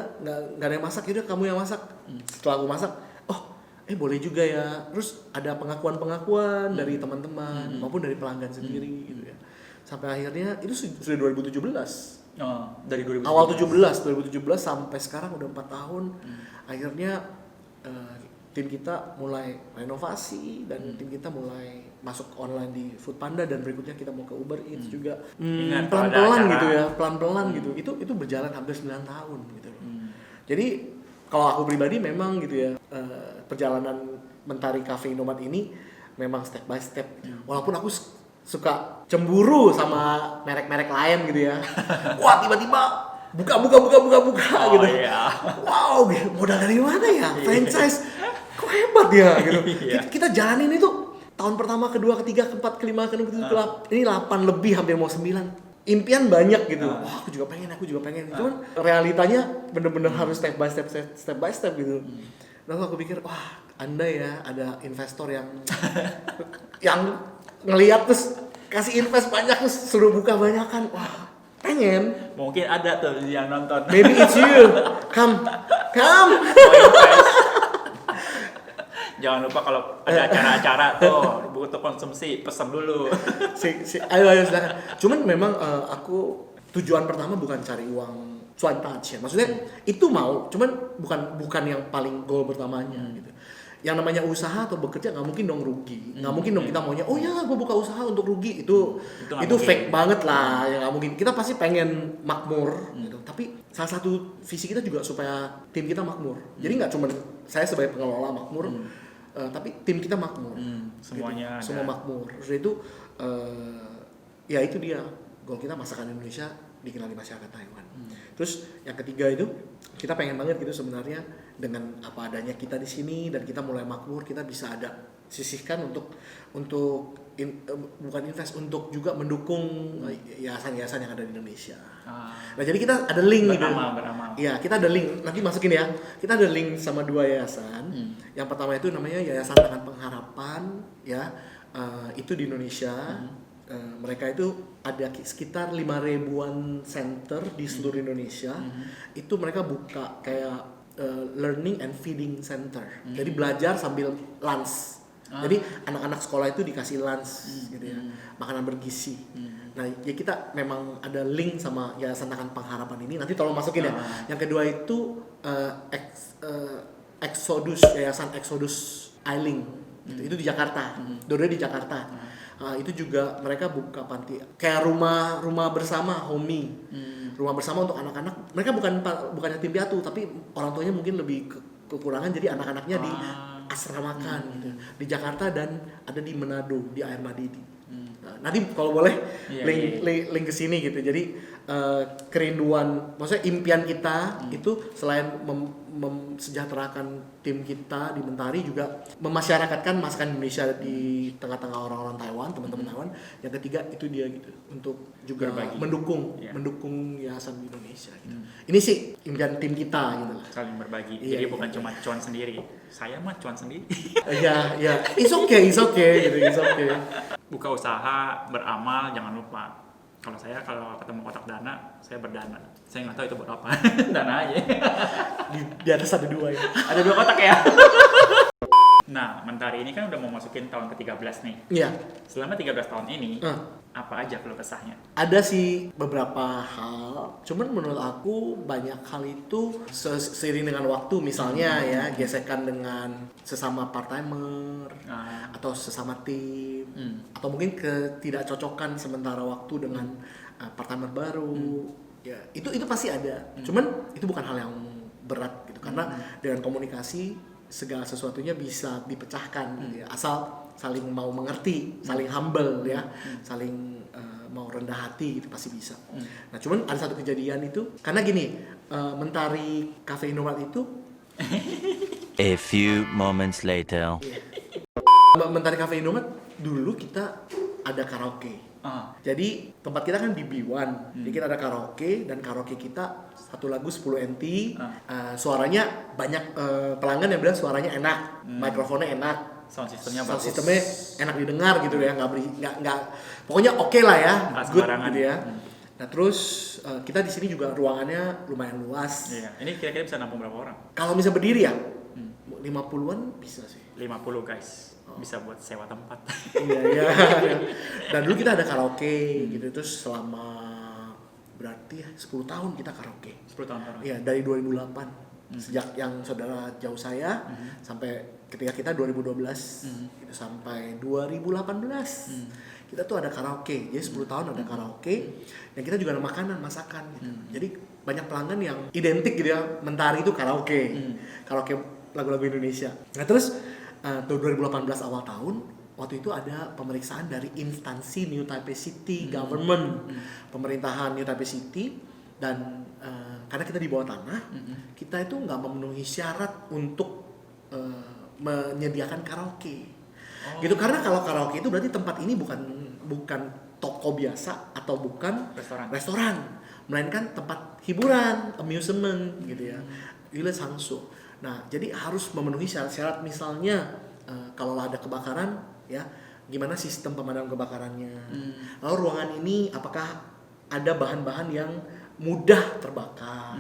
nggak ada yang masak, yaudah kamu yang masak. Setelah aku masak, boleh juga ya. Terus ada pengakuan dari teman-teman maupun dari pelanggan sendiri gitu ya. Sampai akhirnya itu sudah 2017. Dari 2017. Awal 2017 sampai sekarang udah 4 tahun. Akhirnya tim kita mulai renovasi dan tim kita mulai masuk online di Foodpanda dan berikutnya kita mau ke Uber Eats juga. Pelan-pelan gitu ya, pelan-pelan gitu. Itu berjalan hampir 9 tahun gitu loh. Jadi kalau aku pribadi memang gitu ya, perjalanan Mentari Cafe Indomaret ini memang step by step. Walaupun aku suka cemburu sama merek-merek lain gitu ya. Wah tiba-tiba buka gitu. Iya. Wow, modal dari mana ya? Franchise kok hebat ya gitu. Kita jalanin itu tahun pertama, kedua, ketiga, keempat, kelima, keenam, ketujuh, ini 8 lebih hampir mau 9. Impian banyak gitu. Wah, aku juga pengen. Cuman realitanya bener-bener harus step by step gitu. Lalu aku pikir, wah, andai ya ada investor yang ngelihat terus kasih invest banyak terus suruh buka banyakan. Wah, pengen. Mungkin ada tuh yang nonton. Maybe it's you. Come. Jangan lupa kalau ada acara-acara tuh butuh konsumsi, pesan dulu. Ayo silakan. Cuman memang aku tujuan pertama bukan cari uang cuan touch ya. Maksudnya itu mau, cuman bukan yang paling goal pertamanya gitu. Yang namanya usaha atau bekerja nggak mungkin dong rugi. Nggak mungkin dong kita maunya, gue buka usaha untuk rugi. Itu fake banget lah. Ya nggak mungkin. Kita pasti pengen makmur gitu. Tapi salah satu visi kita juga supaya tim kita makmur. Jadi nggak cuma saya sebagai pengelola makmur, tapi tim kita makmur. Semuanya gitu. Semua makmur. Terus itu ya itu dia goal kita, masakan Indonesia dikenal di masyarakat Taiwan. Terus yang ketiga itu kita pengen banget gitu sebenarnya dengan apa adanya kita di sini dan kita mulai makmur, kita bisa ada sisihkan bukan invest, untuk juga mendukung yayasan-yayasan yang ada di Indonesia. Nah jadi kita ada link beramal. Iya, kita ada link, nanti masukin ya. Kita ada link sama 2 yayasan. Yang pertama itu namanya Yayasan Tangan Pengharapan, ya, itu di Indonesia. Mereka itu ada sekitar 5.000-an center di seluruh Indonesia. Itu mereka buka kayak learning and feeding center. Jadi belajar sambil lunch. Jadi anak-anak sekolah itu dikasih lunch gitu ya, makanan bergizi. Nah, ya kita memang ada link sama Yayasan Tangan Pengharapan ini. Nanti tolong masukin ya. Yang kedua itu Exodus, Yayasan Exodus Ailing. Itu di Jakarta. Dua-duanya di Jakarta. Itu juga mereka buka panti kayak rumah bersama, homey. Rumah bersama untuk anak-anak. Mereka bukan yatim piatu, tapi orang tuanya mungkin lebih kekurangan, jadi anak-anaknya di asramakan gitu. Di Jakarta dan ada di Manado, di Air Madidi. Nanti kalau boleh link ke sini gitu. Jadi kerinduan, maksudnya impian kita itu selain mesejahterakan tim kita di Mentari, juga memasyarakatkan masakan Indonesia di tengah-tengah orang-orang Taiwan, teman-teman Taiwan. Yang ketiga itu dia gitu, untuk juga mendukung yayasan di Indonesia gitu. Ini sih impian tim kita gitu lah. Saling berbagi. Jadi bukan cuma cuan sendiri. Saya mah cuan sendiri. Ya, it's okay gitu, it's okay. Buka usaha, beramal, jangan lupa. Kalau ketemu kotak dana, saya berdana. Saya nggak tahu itu buat apa. Dana aja. Di atas ada 2 ya. Ada 2 kotak ya. Nah, Mentari ini kan udah mau masukin tahun ke-13 nih. Iya. Selama 13 tahun ini, apa aja keluh kesahnya? Ada sih beberapa hal, cuman menurut aku banyak hal itu seiring dengan waktu, misalnya ya gesekan dengan sesama part-timer atau sesama tim, atau mungkin ketidakcocokan sementara waktu dengan part-timer baru. Ya, itu pasti ada. Cuman itu bukan hal yang berat gitu, karena dengan komunikasi segala sesuatunya bisa dipecahkan gitu ya. Asal saling mau mengerti, saling humble ya, saling mau rendah hati gitu, pasti bisa. Nah, cuman ada satu kejadian itu, karena gini, Mentari Cafe Indomaret itu A few moments later. Mentari Cafe Indomaret dulu kita ada karaoke. Jadi tempat kita kan di B1, jadi kita ada karaoke, dan karaoke kita satu lagu 10 NT, suaranya banyak, pelanggan yang bilang suaranya enak, mikrofonnya enak, sound systemnya enak didengar gitu ya, nggak pokoknya oke lah ya, good gitu ya. Nah terus kita di sini juga ruangannya lumayan luas. Iya. Ini kira-kira bisa nampung berapa orang? Kalau bisa berdiri ya, 50-an bisa sih. 50 guys. Bisa buat sewa tempat. Iya. Dan dulu kita ada karaoke gitu, terus selama berarti 10 tahun kita karaoke. 10 tahun karaoke. Iya, dari 2008. Sejak yang saudara jauh saya sampai ketika kita 2012 gitu, sampai 2018. Kita tuh ada karaoke. Jadi 10 tahun ada karaoke, dan kita juga ada makanan, masakan gitu. Jadi banyak pelanggan yang identik gitu ya, Mentari itu karaoke. Karaoke lagu-lagu Indonesia. Nah, terus 2018 awal tahun, waktu itu ada pemeriksaan dari instansi New Taipei City Government, pemerintahan New Taipei City, dan karena kita di bawah tanah, kita itu nggak memenuhi syarat untuk menyediakan karaoke. Gitu, karena kalau karaoke itu berarti tempat ini bukan toko biasa atau bukan restoran, melainkan tempat hiburan, amusement gitu ya. Ile Sangsu. Nah, jadi harus memenuhi syarat-syarat, misalnya kalau ada kebakaran ya, gimana sistem pemadam kebakarannya. Lalu ruangan ini apakah ada bahan-bahan yang mudah terbakar.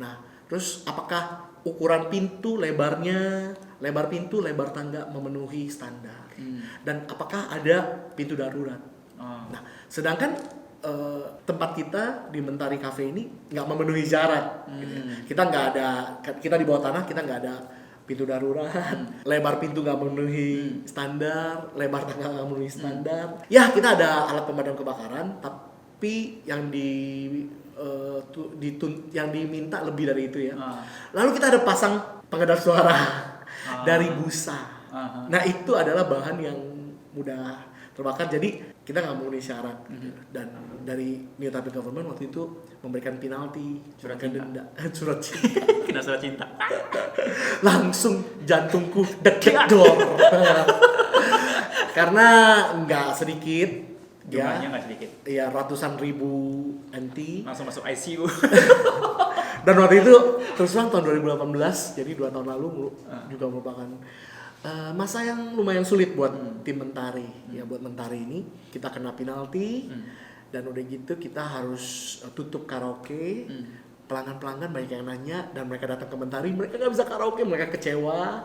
Nah, terus apakah ukuran pintu, lebar pintu, lebar tangga memenuhi standar. Dan apakah ada pintu darurat. Nah, sedangkan tempat kita di Mentari Cafe ini nggak memenuhi syarat. Gitu. Kita di bawah tanah, kita nggak ada pintu darurat, lebar pintu nggak memenuhi standar, lebar tangga nggak memenuhi standar. Ya, kita ada alat pemadam kebakaran, tapi yang yang diminta lebih dari itu ya. Lalu kita ada pasang pengedar suara dari busa. Nah, itu adalah bahan yang mudah terbakar. Jadi kita nggak memenuhi syarat gitu. Dan dari New Taipei Government waktu itu memberikan penalti, Surat memberikan cinta. denda, surat cinta. Kena surat cinta. Langsung jantungku dor. Karena nggak sedikit, Jumlahnya ya, nggak sedikit. ya ratusan ribu NT. Langsung masuk ICU. Dan waktu itu terus terang tahun 2018, jadi 2 tahun lalu juga merupakan masa yang lumayan sulit buat tim Mentari. Ya buat Mentari ini kita kena penalti dan udah gitu kita harus tutup karaoke. Pelanggan-pelanggan banyak yang nanya dan mereka datang ke Mentari, mereka nggak bisa karaoke, mereka kecewa.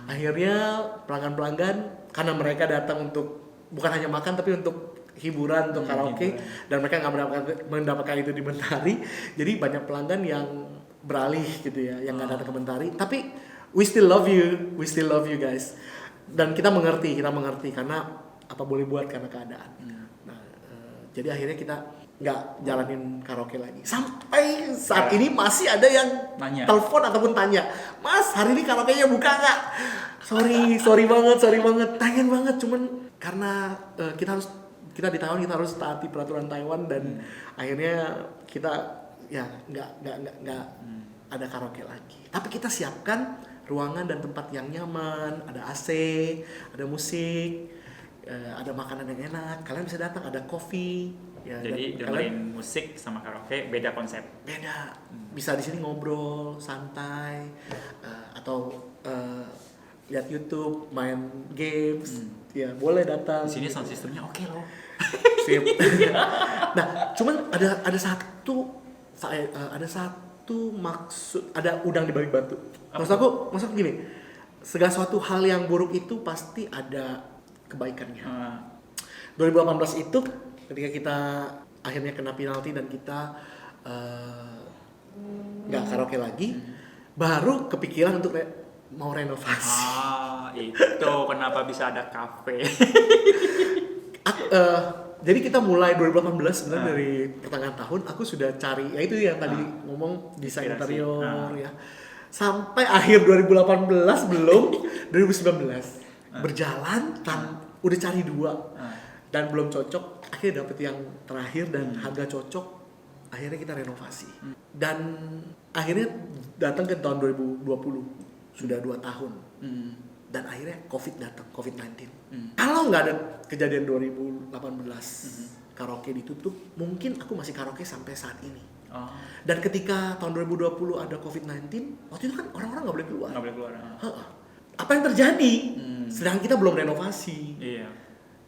Akhirnya pelanggan-pelanggan karena mereka datang untuk bukan hanya makan tapi untuk hiburan, untuk karaoke, dan mereka nggak mendapatkan itu di Mentari. Jadi banyak pelanggan yang beralih gitu ya, yang nggak datang ke Mentari. Tapi we still love you guys. Dan kita mengerti karena apa boleh buat karena keadaan. Nah, jadi akhirnya kita nggak jalanin karaoke lagi. Sampai saat ini masih ada yang Nanya. telepon ataupun tanya, Mas hari ini karaoke-nya buka nggak? Sorry banget, pengen banget, cuman karena kita di Taiwan, kita harus taati peraturan Taiwan dan akhirnya kita ya nggak ada karaoke lagi. Tapi kita siapkan ruangan dan tempat yang nyaman, ada AC, ada musik, ada makanan yang enak. Kalian bisa datang, ada kopi. Ya, Jadi dan dengerin musik sama karaoke beda konsep. beda. Bisa di sini ngobrol santai atau lihat YouTube, main games. Ya boleh datang. Di sini sound systemnya oke loh. Sip. Nah, cuman ada satu maksud, ada udang di balik batu. Maksud aku gini, segala suatu hal yang buruk itu pasti ada kebaikannya. 2018 itu ketika kita akhirnya kena penalti dan kita nggak karaoke lagi, baru kepikiran untuk mau renovasi. Itu kenapa bisa ada kafe. Jadi kita mulai 2018 sebenarnya dari pertengahan tahun aku sudah cari, ya itu yang tadi ngomong desain Inspirasi. interior ya. Sampai akhir 2018 belum 2019 berjalan udah cari 2 dan belum cocok, akhirnya dapet yang terakhir dan harga cocok, akhirnya kita renovasi. Dan akhirnya datang ke tahun 2020 sudah 2 tahun. Dan akhirnya COVID-19. Kalau nggak ada kejadian 2018 karaoke ditutup, mungkin aku masih karaoke sampai saat ini. Dan ketika tahun 2020 ada COVID-19, waktu itu kan orang-orang nggak boleh keluar. Nggak boleh keluar. Apa yang terjadi? Sedangkan kita belum renovasi. Iya.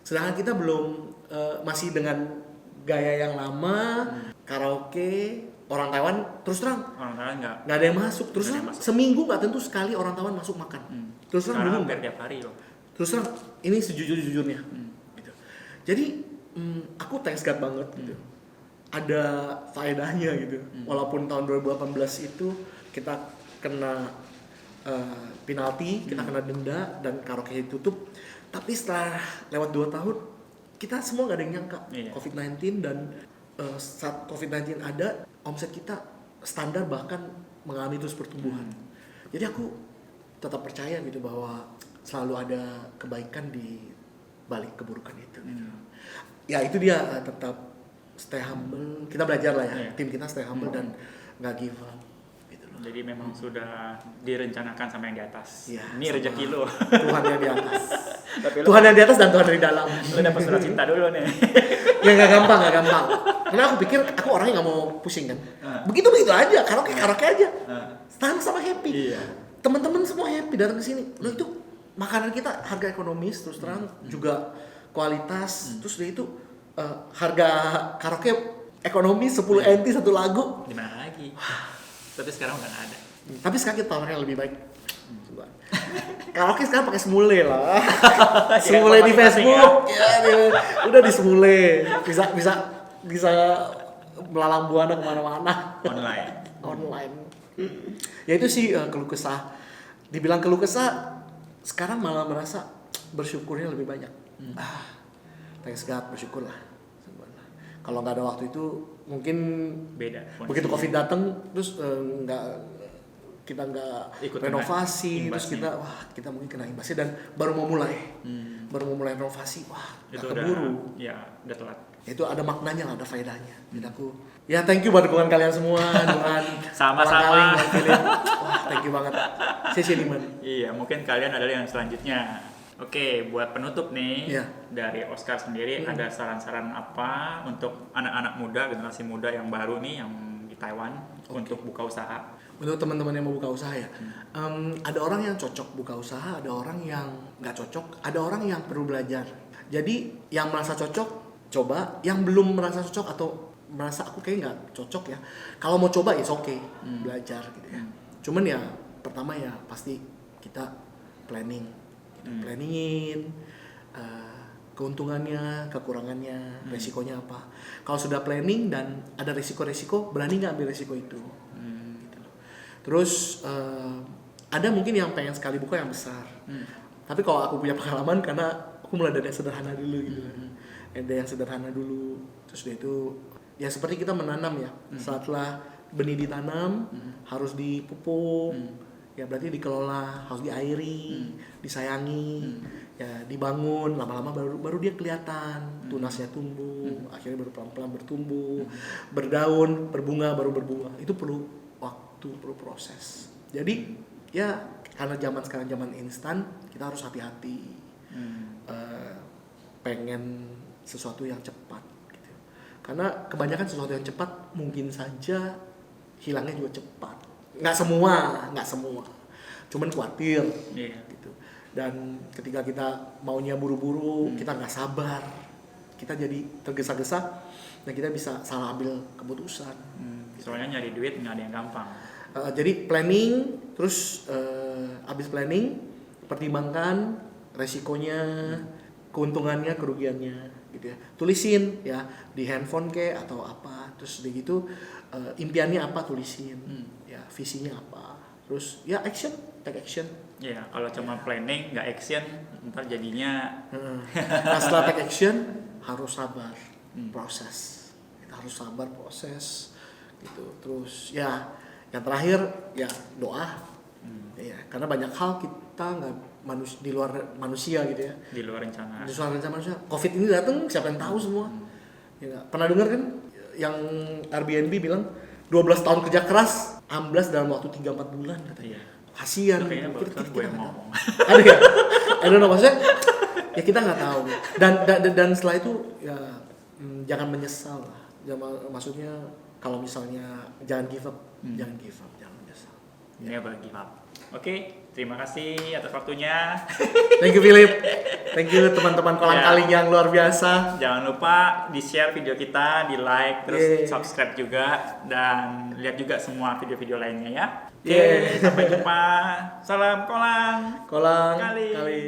Sedangkan kita belum masih dengan gaya yang lama, karaoke. Orang Taiwan terus terang Orang-orang nggak. nggak ada yang masuk. Terus terang seminggu nggak tentu sekali orang Taiwan masuk makan. Terus terang Sekarang bingung. hampir tiap hari loh. Terus terang ini sejujur-jujurnya. Gitu. Jadi aku thanks God banget gitu. Ada faedahnya gitu. Walaupun tahun 2018 itu kita kena penalti, kita kena denda dan karaoke ditutup. Tapi setelah lewat 2 tahun kita semua nggak ada yang nyangka COVID-19 dan saat COVID-19 ada, omset kita standar bahkan mengalami terus pertumbuhan. Jadi aku tetap percaya gitu bahwa selalu ada kebaikan di balik keburukan itu. Ya itu dia, tetap stay humble. Kita belajar lah ya, tim kita stay humble dan nggak give up. Gitu loh. Jadi memang sudah direncanakan sama yang di atas. Ya, Ini rezeki lo. Tuhan yang di atas. Tapi Tuhan yang di atas dan Tuhan dari dalam. lo dapat surat cinta dulu nih. Ya nggak gampang. Karena aku pikir aku orangnya nggak mau pusing kan. Begitu aja, karaoke aja. Sama happy. Iya. Teman-teman semua happy datang ke sini. Loh itu makanan kita harga ekonomis terus terang juga kualitas. Terus dia itu harga karaoke ekonomis 10 NT satu lagu. Di mana lagi? Tapi sekarang udah nggak ada. Tapi sekarang kita tawarnya lebih baik. Karaoke sekarang pakai Smule lah. Smule di Facebook. Udah di Smule. Bisa melalang buana kemana-mana. Online. Ya itu sih keluh kesah. Dibilang keluh kesah, sekarang malah merasa bersyukurnya lebih banyak. Thanks God, bersyukurlah. Kalau nggak ada waktu itu mungkin Beda. begitu COVID datang terus nggak kita nggak Ikut renovasi, kena terus imbasnya. kita mungkin kena imbasnya dan baru mau mulai renovasi, Itu nggak udah, keburu. ya udah telat. Itu ada maknanya, ada faedahnya. Jadi aku, ya thank you buat dukungan kalian semua, dengan Sama-sama. Thank you banget. Sesi Liman. Iya, mungkin kalian ada yang selanjutnya. Oke, buat penutup nih, Iya. dari Oscar sendiri ada saran-saran apa untuk anak-anak muda, generasi muda yang baru nih yang di Taiwan untuk buka usaha? Untuk teman-teman yang mau buka usaha ya, ada orang yang cocok buka usaha, ada orang yang nggak cocok, ada orang yang perlu belajar. Jadi yang merasa cocok coba, yang belum merasa cocok atau merasa aku kayak nggak cocok ya, kalau mau coba ya oke, belajar gitu ya. Cuman ya pertama ya pasti kita planningin keuntungannya, kekurangannya, resikonya apa. Kalau sudah planning dan ada resiko-resiko, berani nggak ambil resiko itu. Gitu loh. Terus ada mungkin yang pengen sekali buka yang besar. Tapi kalau aku punya pengalaman karena aku mulai dari yang sederhana dulu gitu. Ada yang sederhana dulu. Terus dia itu ya seperti kita menanam ya. Setelah benih ditanam harus dipupuk. Ya berarti dikelola, harus diairi, disayangi, ya dibangun, lama-lama baru dia kelihatan, tunasnya tumbuh, akhirnya baru pelan-pelan bertumbuh, berdaun, berbunga, baru berbunga. Itu perlu waktu, perlu proses. Jadi ya karena zaman sekarang zaman instan, kita harus hati-hati. Pengen sesuatu yang cepat gitu. Karena kebanyakan sesuatu yang cepat mungkin saja hilangnya juga cepat. Nggak semua, cuman khawatir gitu. Dan ketika kita maunya buru-buru, kita nggak sabar, kita jadi tergesa-gesa dan kita bisa salah ambil keputusan. Soalnya nyari duit nggak ada yang gampang. Jadi planning, terus abis planning pertimbangkan resikonya, keuntungannya, kerugiannya gitu ya. Tulisin ya di handphone kayak atau apa, terus udah gitu impiannya apa tulisin, ya visinya apa, terus ya take action. Ya, kalau cuma planning nggak action, ntar jadinya Nah setelah take action harus sabar, proses, kita harus sabar proses gitu. Terus ya yang terakhir ya doa, ya karena banyak hal kita nggak di luar manusia gitu ya. di luar rencana. Di luar rencana manusia. Covid ini datang, siapa yang tahu semua? Ya nggak? Pernah dengar kan yang Airbnb bilang 12 tahun kerja keras amblas dalam waktu 3-4 bulan katanya. Iya. Kasian. Kayaknya barusan gue yang ngomong. Ada ya? I don't know, maksudnya ya kita nggak tahu. Dan setelah itu ya jangan menyesal lah. Maksudnya kalau misalnya jangan give up, jangan menyesal. Never give up. Oke, terima kasih atas waktunya. Thank you Philip. Thank you teman-teman kolang Ya. kaling yang luar biasa. Jangan lupa di-share video kita, di-like, terus Yeay. subscribe juga, dan lihat juga semua video-video lainnya ya. Oke, Yeay. sampai jumpa. Salam kolang. Kolang Kali. kali.